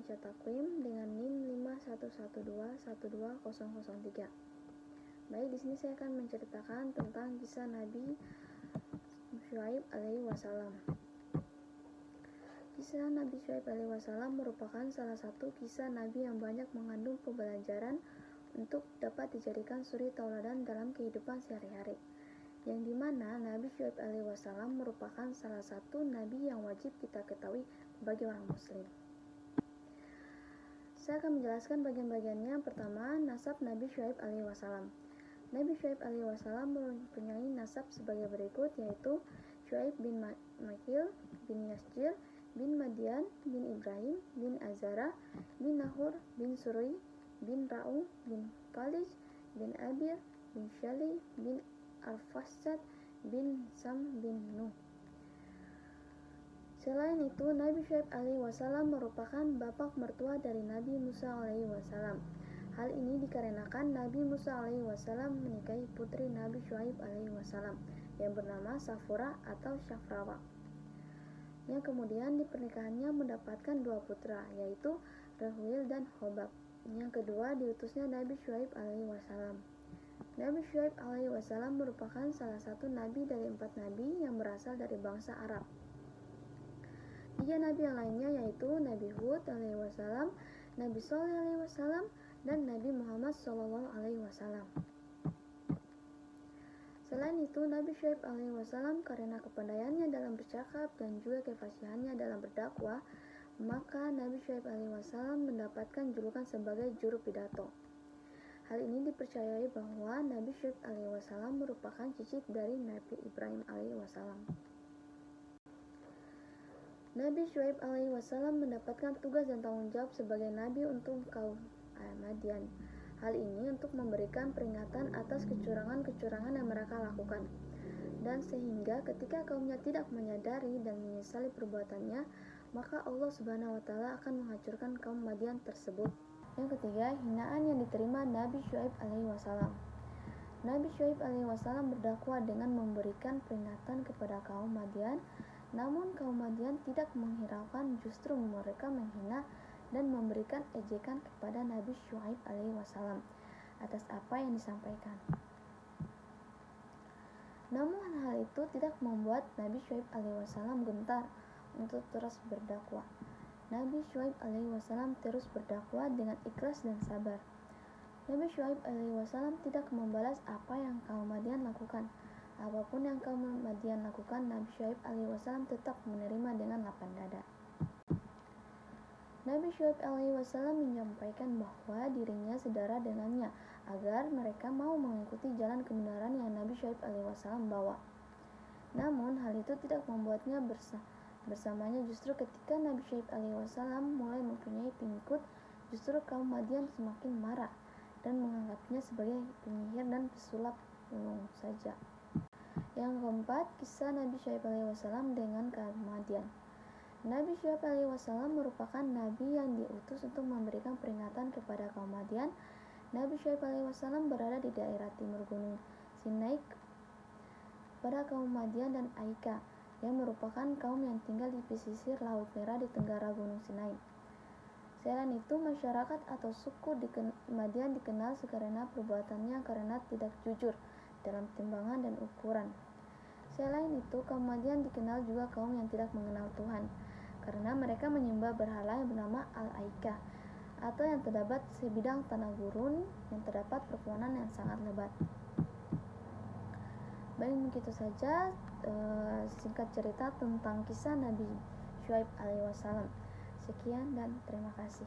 Indonesia Takwim dengan NIM 5112120003. Baik, di sini saya akan menceritakan tentang kisah Nabi Syuaib alaihi wasallam. Kisah Nabi Syuaib alaihi wasallam merupakan salah satu kisah Nabi yang banyak mengandung pembelajaran untuk dapat dijadikan suri tauladan dalam kehidupan sehari-hari, yang dimana Nabi Syuaib alaihi wasallam merupakan salah satu Nabi yang wajib kita ketahui bagi orang muslim. Saya akan menjelaskan bagian-bagiannya. Pertama, nasab Nabi Syuaib alaihi wasallam. Nabi Syuaib alaihi wasallam mempunyai nasab sebagai berikut, yaitu Syuaib bin Makil bin Yasjir bin Madian bin Ibrahim bin Azara bin Nahur bin Surui bin Ra'u bin Kalij bin Abir bin Syali bin Arfassad bin Sam bin Nuh. Selain itu, Nabi Syuaib alaihi wasallam merupakan bapak mertua dari Nabi Musa alaihi wasallam. Hal ini dikarenakan Nabi Musa alaihi wasallam menikahi putri Nabi Syuaib alaihi wasallam yang bernama Safura atau Syafrawa, yang kemudian di pernikahannya mendapatkan dua putra, yaitu Rahuil dan Hobab. Yang kedua, diutusnya Nabi Syuaib alaihi wasallam. Nabi Syuaib alaihi wasallam merupakan salah satu nabi dari 4 nabi yang berasal dari bangsa Arab. 3 nabi yang lainnya yaitu Nabi Hud alaihi wasallam, Nabi Shalih alaihi wasallam, dan Nabi Muhammad sallallahu alaihi wasallam. Selain itu, Nabi Syuaib alaihi wasallam karena kepandaiannya dalam bercakap dan juga kefasihannya dalam berdakwah, maka Nabi Syuaib alaihi wasallam mendapatkan julukan sebagai juru pidato. Hal ini dipercayai bahwa Nabi Syuaib alaihi wasallam merupakan cicit dari Nabi Ibrahim alaihi wasallam. Nabi Syuaib alaihi wasallam mendapatkan tugas dan tanggung jawab sebagai nabi untuk kaum Madian. Hal ini untuk memberikan peringatan atas kecurangan-kecurangan yang mereka lakukan, dan sehingga ketika kaumnya tidak menyadari dan menyesali perbuatannya, maka Allah Subhanahu wa taala akan menghancurkan kaum Madian tersebut. Yang ketiga, hinaan yang diterima Nabi Syuaib alaihi wasallam. Nabi Syuaib alaihi wasallam berdakwah dengan memberikan peringatan kepada kaum Madian, namun kaum Madian tidak menghiraukan, justru mereka menghina dan memberikan ejekan kepada Nabi Syuaib alaihi wasallam atas apa yang disampaikan. Namun hal itu tidak membuat Nabi Syuaib alaihi wasallam gentar untuk terus berdakwah. Nabi Syuaib alaihi wasallam terus berdakwah dengan ikhlas dan sabar. Nabi Syuaib alaihi wasallam tidak membalas apa yang kaum Madian lakukan. Apapun yang kaum Madian lakukan, Nabi Syuaib alaihi wasallam tetap menerima dengan lapang dada. Nabi Syuaib alaihi wasallam menyampaikan bahwa dirinya sedara dengannya agar mereka mau mengikuti jalan kebenaran yang Nabi Syuaib alaihi wasallam bawa. Namun hal itu tidak membuatnya bersamanya, justru ketika Nabi Syuaib alaihi wasallam mulai mempunyai pengikut, justru kaum Madian semakin marah dan menganggapnya sebagai penyihir dan pesulap ulung saja. Yang keempat, kisah Nabi Syuaib alaihi wasallam dengan kaum Madian. Nabi Syuaib alaihi wasallam merupakan nabi yang diutus untuk memberikan peringatan kepada kaum Madian. Nabi Syuaib alaihi wasallam berada di daerah timur gunung Sinai pada kaum Madian dan Aika, yang merupakan kaum yang tinggal di pesisir Laut Merah di tenggara gunung Sinai. Selain itu, masyarakat atau suku Madian dikenal karena perbuatannya karena tidak jujur dalam timbangan dan ukuran. Selain itu, kaum Madian dikenal juga kaum yang tidak mengenal Tuhan, karena mereka menyembah berhala yang bernama Al-Aika, atau yang terdapat sebidang tanah gurun yang terdapat pepohonan yang sangat lebat. Baik, begitu saja singkat cerita tentang kisah Nabi Syuaib alaihi wasallam. Sekian dan terima kasih.